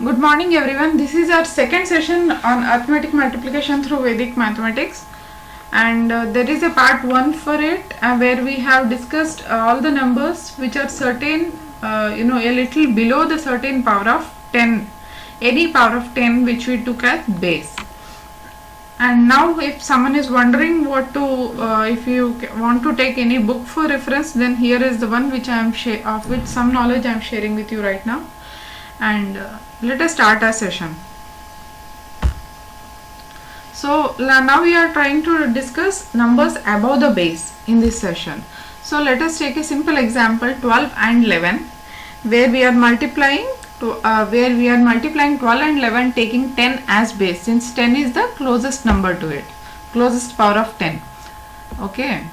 Good morning everyone. This is our second session on arithmetic multiplication through Vedic mathematics, and there is a part 1 for it where we have discussed all the numbers which are certain, a little below the certain power of 10, any power of 10 which we took as base. And now if someone is wondering what to, if you want to take any book for reference, then here is the one which I am of which some knowledge I am sharing with you right now. And let us start our session. So now we are trying to discuss numbers above the base in this session. So let us take a simple example, 12 and 11, where we are multiplying 12 and 11 taking 10 as base, since 10 is the closest number to it, closest power of 10. Okay,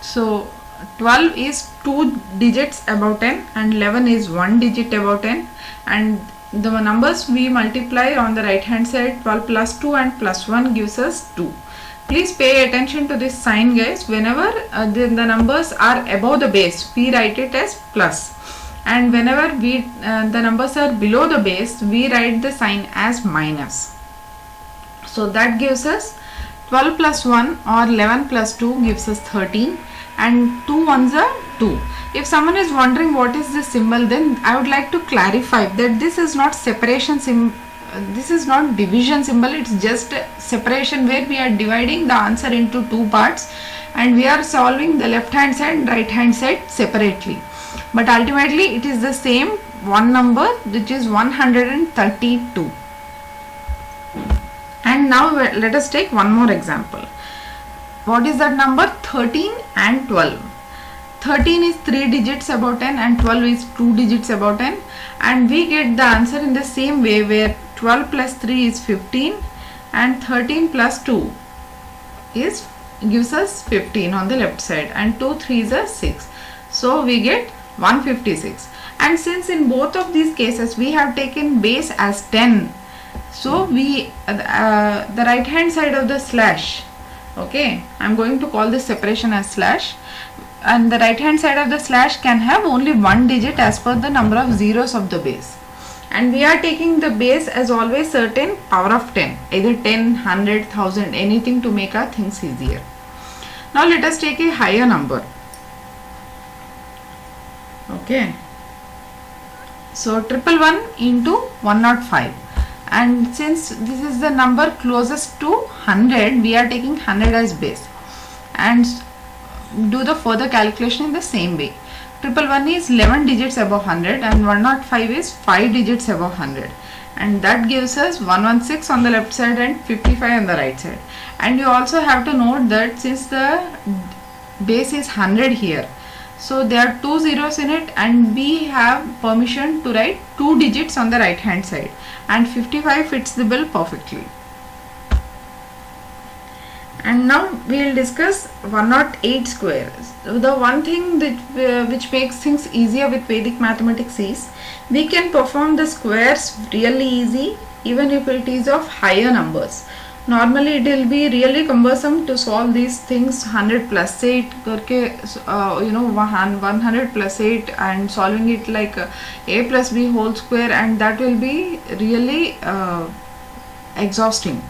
so 12 is 2 digits above 10 and 11 is 1 digit above 10, and the numbers we multiply on the right hand side, 12 plus 2 and plus 1 gives us 2. Please pay attention to this sign, guys. Whenever the numbers are above the base, we write it as plus, and whenever the numbers are below the base, we write the sign as minus. So that gives us 12 plus 1 or 11 plus 2 gives us 13, and 2 ones are 2. If someone is wondering what is this symbol, then I would like to clarify that this is not separation symbol, this is not division symbol, it's just separation, where we are dividing the answer into two parts and we are solving the left hand side and right hand side separately. But ultimately it is the same one number, which is 132. And now let us take one more example. What is that number? 13 and 12. 13 is 3 digits above 10 and 12 is 2 digits above 10, and we get the answer in the same way, where 12 plus 3 is 15 and 13 plus 2 gives us 15 on the left side, and 2 3s are 6. So we get 156. And since in both of these cases we have taken base as 10, so we the right hand side of the slash, okay, I am going to call this separation as slash, and the right hand side of the slash can have only one digit as per the number of zeros of the base, and we are taking the base as always certain power of 10, either 10, 100, 1000, anything to make our things easier. Now let us take a higher number. Okay, so 111 into 105, and since this is the number closest to 100, we are taking 100 as base and do the further calculation in the same way. 111 is 11 digits above 100 and 105 is 5 digits above 100, and that gives us 116 on the left side and 55 on the right side. And you also have to note that since the base is 100 here, so there are 2 zeros in it, and we have permission to write 2 digits on the right hand side, and 55 fits the bill perfectly. And now we will discuss 108 squares. The one thing that which makes things easier with Vedic mathematics is we can perform the squares really easy even if it is of higher numbers. Normally it will be really cumbersome to solve these things, 100 plus 8 करके 100 plus 8 and solving it like a plus b whole square, and that will be really exhausting.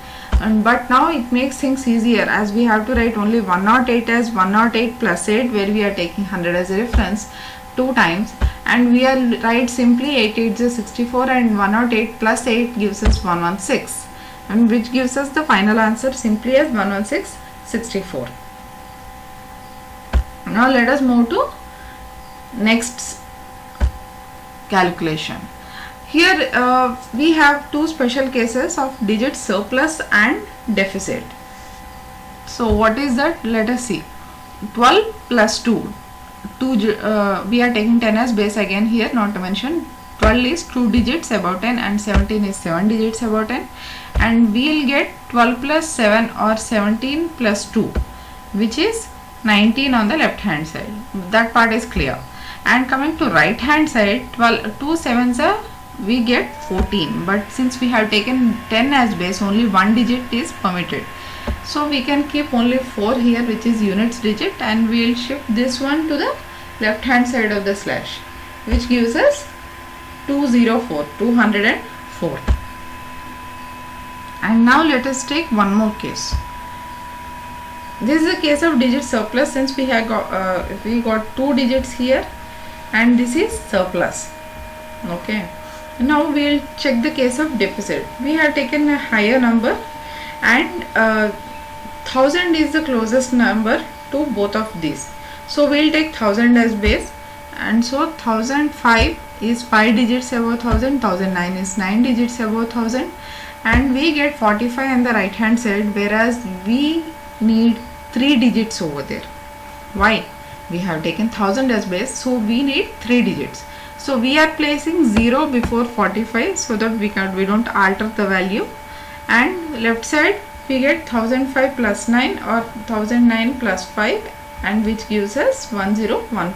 But now it makes things easier, as we have to write only 108 as 108 plus 8, where we are taking 100 as a reference 2 times, and we will write simply 8 8 is 64, and 108 plus 8 gives us 116, and which gives us the final answer simply as 116 64. Now let us move to next calculation. Here we have two special cases of digit surplus and deficit. So what is that? Let us see. 12 plus 2, we are taking 10 as base again here, not to mention 12 is 2 digits above 10 and 17 is 7 digits above 10, and we will get 12 plus 7 or 17 plus 2, which is 19 on the left hand side. That part is clear. And coming to right hand side, 2 sevens are, we get 14, but since we have taken 10 as base, only one digit is permitted, so we can keep only 4 here, which is units digit, and we will shift this one to the left hand side of the slash, which gives us 204. 4. And now let us take one more case. This is a case of digit surplus, since we got 2 digits here and this is surplus. Okay. Now we will check the case of deficit. We have taken a higher number and 1000 is the closest number to both of these. So we will take 1000 as base, and so 1005 is 5 digits above 1000, 1009 is 9 digits above 1000, and we get 45 on the right hand side, whereas we need 3 digits over there. Why? We have taken 1000 as base, so we need 3 digits. So we are placing 0 before 45 so that we don't alter the value, and left side we get 1005 plus 9 or 1009 plus 5, and which gives us 1014.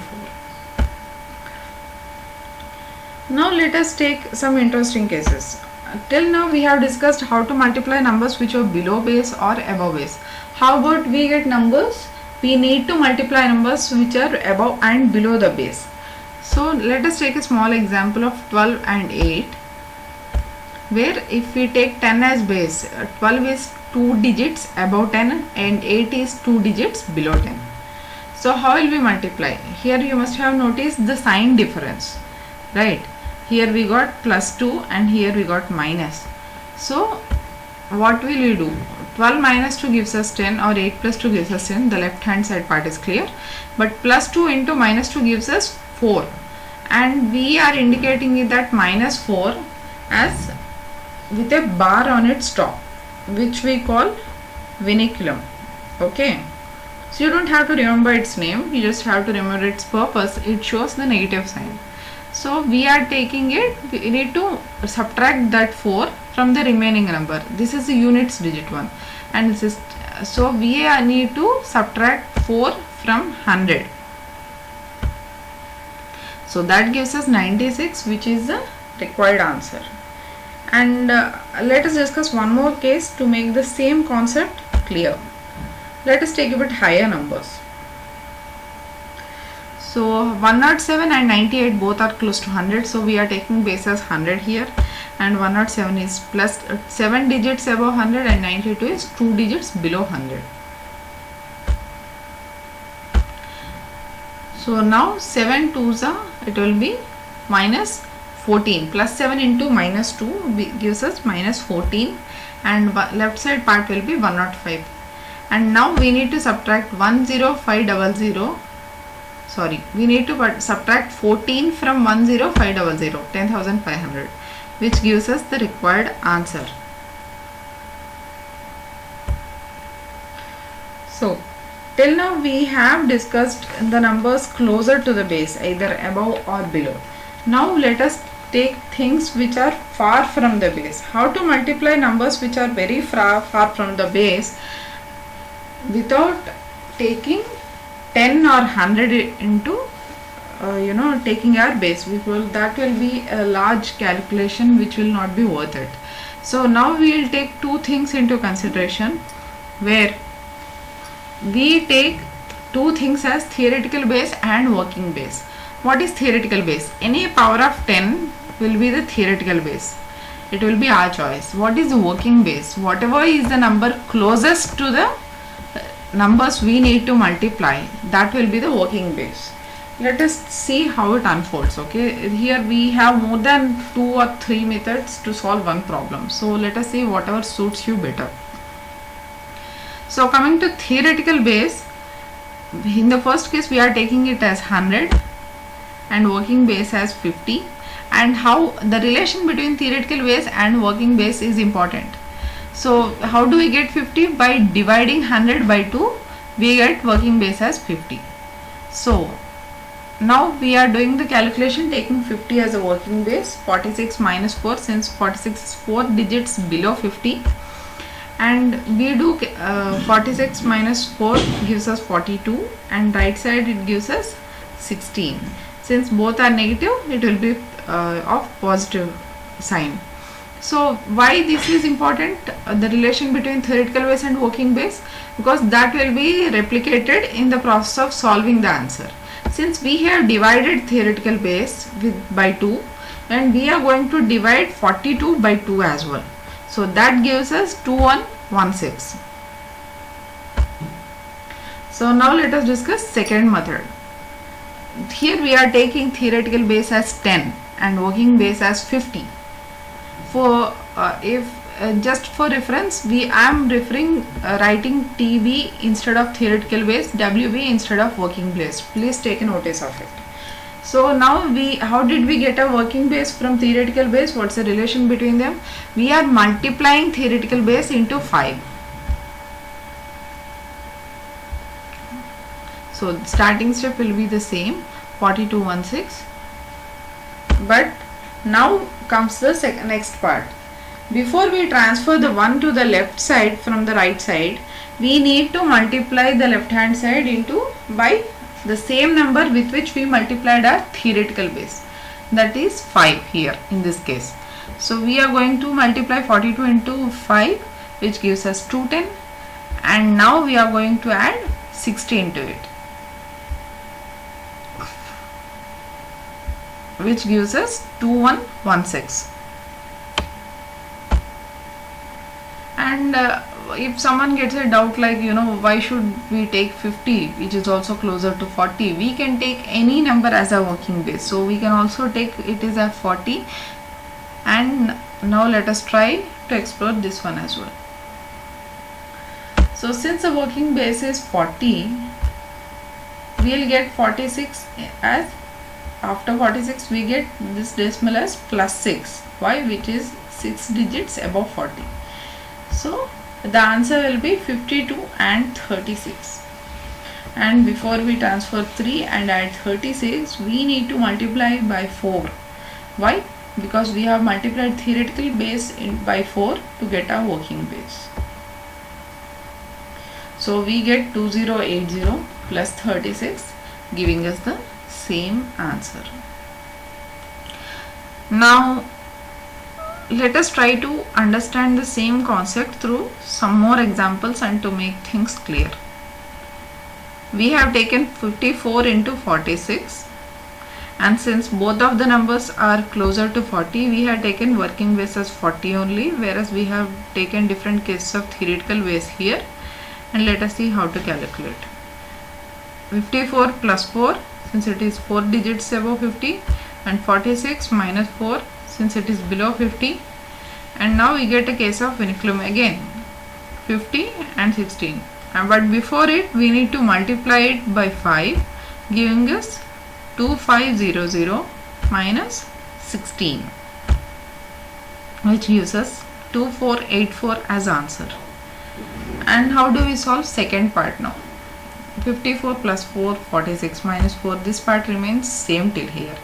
Now let us take some interesting cases. Till now we have discussed how to multiply numbers which are below base or above base. How about we get numbers? We need to multiply numbers which are above and below the base. So let us take a small example of 12 and 8, where if we take 10 as base, 12 is 2 digits above 10 and 8 is 2 digits below 10. So how will we multiply? Here you must have noticed the sign difference, right? Here we got plus 2 and here we got minus. So what will we do? 12 minus 2 gives us 10, or 8 plus 2 gives us 10. The left hand side part is clear. But plus 2 into minus 2 gives us 4. And we are indicating it that minus 4 as with a bar on its top, which we call vinculum. Okay. So you don't have to remember its name. You just have to remember its purpose. It shows the negative sign. So we are taking it, we need to subtract that 4 from the remaining number. This is the units digit one, and this is, so we need to subtract 4 from 100. So that gives us 96, which is the required answer. And let us discuss one more case to make the same concept clear. Let us take a bit higher numbers. So 107 and 98 both are close to 100, so we are taking base as 100 here, and 107 is plus 7 digits above 100 and 92 is 2 digits below 100. So now 7 2s are, it will be minus 14, plus 7 into minus 2 gives us minus 14, and left side part will be 105. And now we need to subtract 10500. Sorry, we need to subtract 14 from 10500, 10,500, which gives us the required answer. So till now we have discussed the numbers closer to the base, either above or below. Now let us take things which are far from the base. How to multiply numbers which are very far from the base without taking 10 or 100 into taking our base, because that will be a large calculation which will not be worth it. So now we will take two things into consideration, where we take two things as theoretical base and working base. What is theoretical base? Any power of 10 will be the theoretical base. It will be our choice. What is the working base? Whatever is the number closest to the numbers we need to multiply, that will be the working base. Let us see how it unfolds. Okay, here we have more than 2 or 3 methods to solve one problem. So let us see whatever suits you better. So coming to theoretical base, in the first case we are taking it as 100 and working base as 50. And how the relation between theoretical base and working base is important. So how do we get 50? By dividing 100 by 2, we get working base as 50. So now we are doing the calculation taking 50 as a working base, 46 minus 4, since 46 is 4 digits below 50, and we do 46 minus 4 gives us 42, and right side it gives us 16. Since both are negative, it will be of positive sign. So why this is important, the relation between theoretical base and working base? Because that will be replicated in the process of solving the answer. Since we have divided theoretical base by 2, and we are going to divide 42 by 2 as well. So that gives us 2116. So now let us discuss second method. Here we are taking theoretical base as 10 and working base as 50. For just for reference, I am writing TB instead of theoretical base, WB instead of working base. Please take a notice of it. So now how did we get a working base from theoretical base? What's the relation between them? We are multiplying theoretical base into 5. So starting step will be the same, 4216. But now comes the next part. Before we transfer the 1 to the left side from the right side, we need to multiply the left hand side by the same number with which we multiplied our theoretical base, that is 5 here in this case. So we are going to multiply 42 into 5, which gives us 210, and now we are going to add 16 to it, which gives us 2116. And if someone gets a doubt like, why should we take 50, which is also closer to 40, we can take any number as a working base. So we can also take it is a 40. And now let us try to explore this one as well. So since the working base is 40, we will get 46 as, after 46 we get this decimal as plus 6. Why? Which is 6 digits above 40. So the answer will be 52 and 36. And before we transfer 3 and add 36, we need to multiply by 4. Why? Because we have multiplied theoretical base by 4 to get our working base. So we get 2080 plus 36, giving us the same answer. Now let us try to understand the same concept through some more examples and to make things clear. We have taken 54 into 46, and since both of the numbers are closer to 40, we have taken working base as 40 only, whereas we have taken different cases of theoretical base here. And let us see how to calculate. 54 plus 4, since it is 4 digits above 50, and 46 minus 4, since it is below 50. And now we get a case of vinculum again, 50 and 16. But before it, we need to multiply it by 5, giving us 2500 minus 16, which gives us 2484 as answer. And how do we solve second part now? 54 plus 4, 46 minus 4, this part remains same till here.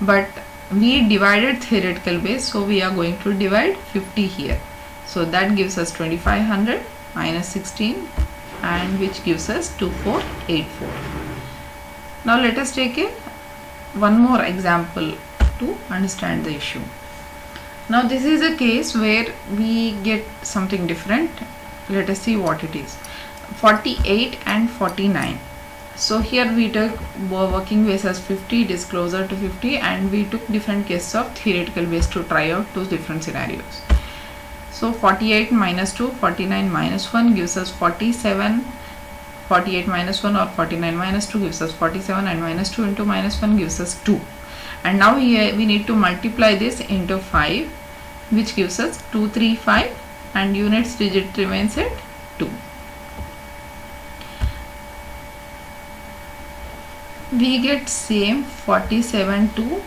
But we divided theoretical base, so we are going to divide 50 here. So that gives us 2500 minus 16, and which gives us 2484. Now let us take one more example to understand the issue. Now this is a case where we get something different. Let us see what it is. 48 and 49. So here we took working base as 50, it is closer to 50, and we took different cases of theoretical base to try out two different scenarios. So 48 minus 2, 49 minus 1 gives us 47, 48 minus 1 or 49 minus 2 gives us 47, and minus 2 into minus 1 gives us 2. And now here we need to multiply this into 5, which gives us 235, and units digit remains at 2. We get same 47 2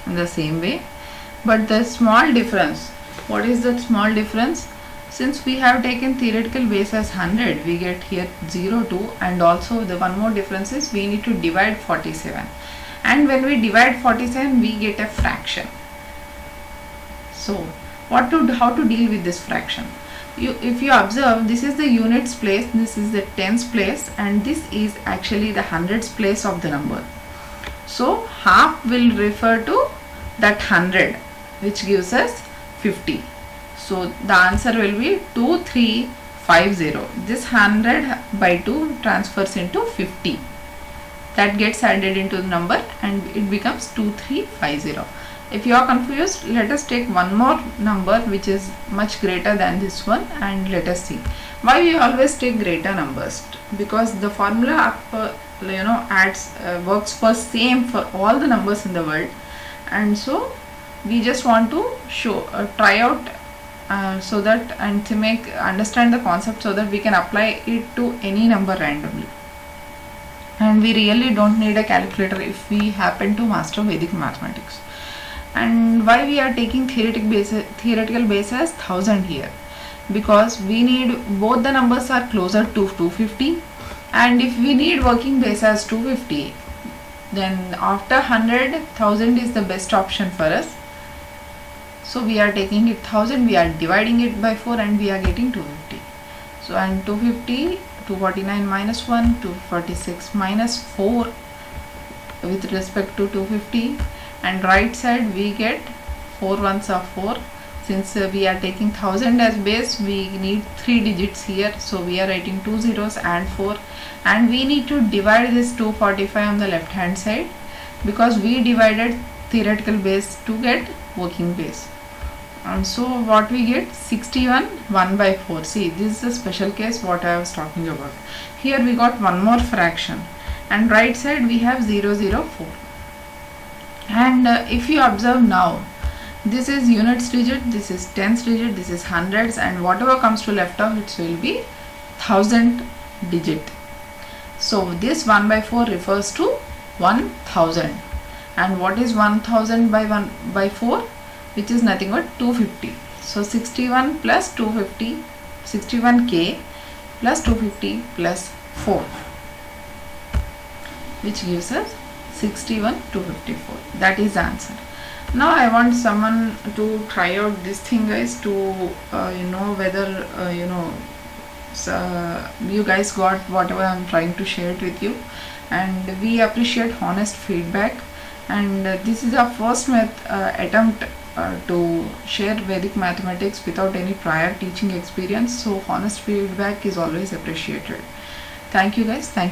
in the same way, but the small difference, what is the small difference? Since we have taken theoretical base as 100, we get here 0 2, and also the one more difference is we need to divide 47, and when we divide 47 we get a fraction. So how to deal with this fraction? If you observe, this is the units place, this is the tens place, and this is actually the hundreds place of the number. So half will refer to that 100, which gives us 50. So the answer will be 2350. This 100 by 2 transfers into 50. that gets added into the number and it becomes 2350. If you are confused, let us take one more number which is much greater than this one and let us see. Why we always take greater numbers? Because the formula adds works for same for all the numbers in the world, and so we just want to show try out so that and to make understand the concept so that we can apply it to any number randomly. And we really don't need a calculator if we happen to master Vedic mathematics. And why we are taking theoretical base as 1000 here? Because we need both the numbers are closer to 250, and if we need working base as 250, then after 100, 1000 is the best option for us. So we are taking it 1000, we are dividing it by 4 and we are getting 250. So and 250, 249 minus 1, 246 minus 4 with respect to 250, and right side we get 4 ones are 4. Since we are taking 1000 as base, we need 3 digits here, so we are writing 2 zeros and 4, and we need to divide this 245 on the left hand side because we divided theoretical base to get working base. And so what we get, 61 1 by 4. See, this is a special case what I was talking about. Here we got one more fraction, and right side we have 004. And if you observe now, this is units digit, this is tens digit, this is hundreds, and whatever comes to left of it will be 1000 digit. So this 1 by 4 refers to 1000. And what is 1000 by 1 by 4? Which is nothing but 250. So 61 plus 250, 61k plus 250 plus 4, which gives us 61,254. That is the answer. Now I want someone to try out this thing, guys, to whether you guys got whatever I'm trying to share it with you, and we appreciate honest feedback. And this is our first attempt to share Vedic mathematics without any prior teaching experience, so honest feedback is always appreciated. Thank you guys. Thank you.